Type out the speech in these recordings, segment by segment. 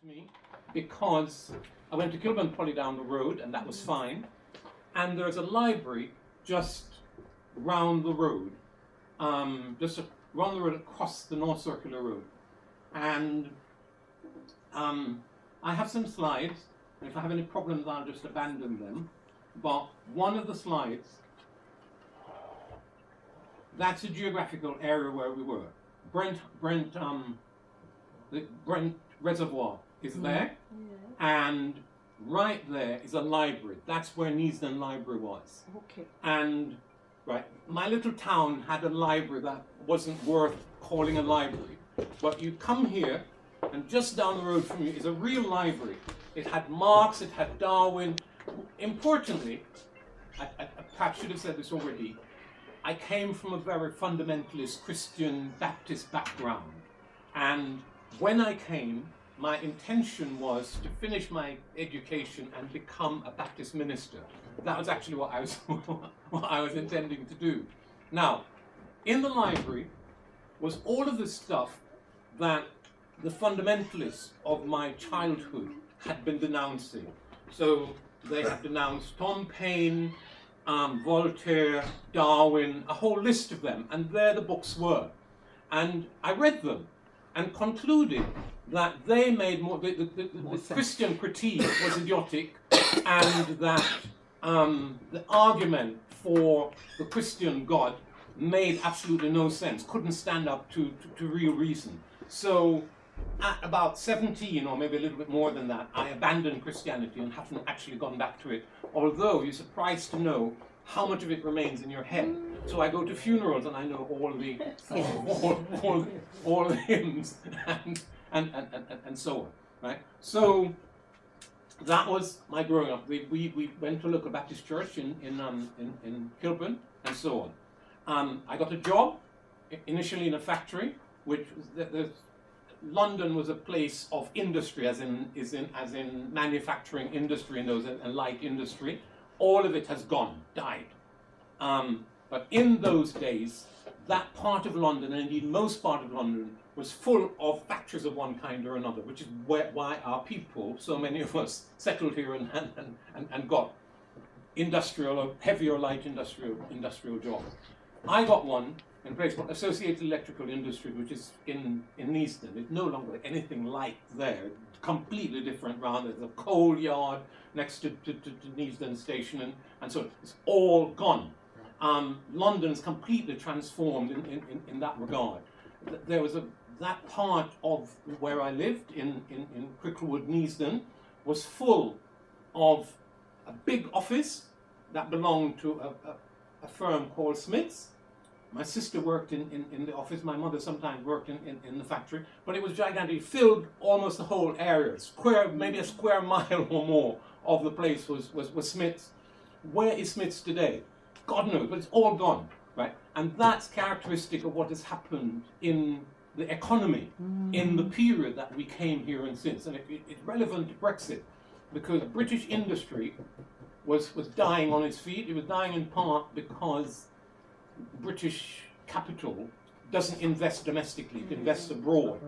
to me because I went to Kilburn Poly down the road, and that was fine. And there's a library just round the road, round the road across the North Circular Road. And I have some slides, and if I have any problems, I'll just abandon them. But one of the slides, that's a geographical area where we were. The Brent Reservoir is there, and right there is a library. That's where Neasden Library was. Okay. And right, my little town had a library that wasn't worth calling a library. But you come here, and just down the road from you is a real library. It had Marx, it had Darwin. Importantly, I perhaps should have said this already, I came from a very fundamentalist Christian Baptist background. And when I came, my intention was to finish my education and become a Baptist minister. That was actually what I was intending to do. Now, in the library was all of the stuff that the fundamentalists of my childhood had been denouncing. So they had denounced Tom Paine, Voltaire, Darwin, a whole list of them, and there the books were. And I read them and concluded that they made more, the Christian critique was idiotic, and that the argument for the Christian God made absolutely no sense, couldn't stand up to real reason. So at about 17, or maybe a little bit more than that, I abandoned Christianity and haven't actually gone back to it, although you're surprised to know how much of it remains in your head. So I go to funerals and I know all the hymns and so on, right? So that was my growing up. We went to a local Baptist church in Kilburn and so on. I got a job initially in a factory, which was London was a place of industry, as in manufacturing industry and those and light industry. All of it has gone, died. But in those days, that part of London, and indeed most part of London, was full of factories of one kind or another, which is why our people, so many of us, settled here and got industrial or heavy or light industrial jobs. I got one in a place called Associated Electrical Industries, which is in Neasden. It's no longer anything like there. It's completely different round. There's a coal yard next to Neasden Station, and so it's all gone. London is completely transformed in that regard. There was that part of where I lived in Cricklewood, Neasden, was full of a big office that belonged to a firm called Smith's. My sister worked in the office. My mother sometimes worked in the factory. But it was gigantic. It filled almost the whole area. Maybe a square mile or more of the place was Smith's. Where is Smith's today? God knows, but it's all gone, right? And that's characteristic of what has happened in the economy in the period that we came here and since. And it's relevant to Brexit, because British industry was dying on its feet. It was dying in part because British capital doesn't invest domestically, it invests abroad.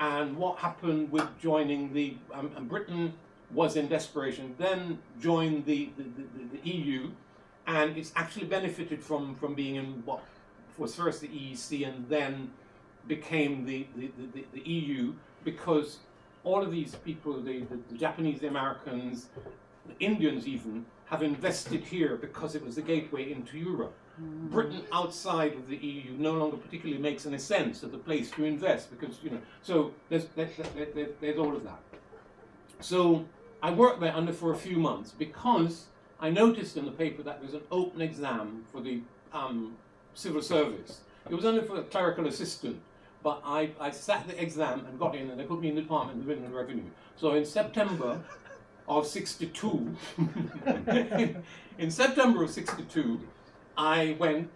And what happened with joining the, Britain was in desperation, then joined the EU, and it's actually benefited from being in what was first the EEC and then became the EU, because all of these people, the Japanese, the Americans, the Indians even, have invested here because it was the gateway into Europe. Britain outside of the EU no longer particularly makes any sense as a place to invest, because, so there's all of that. So I worked there for a few months because I noticed in the paper that there's an open exam for the civil service. It was only for a clerical assistant, but I sat the exam and got in, and they put me in the Department of Inland Revenue. So in September of 62, in September of 62, I went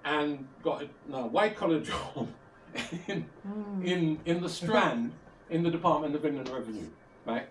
and got a white-collar job in the Strand in the Department of Inland Revenue, right?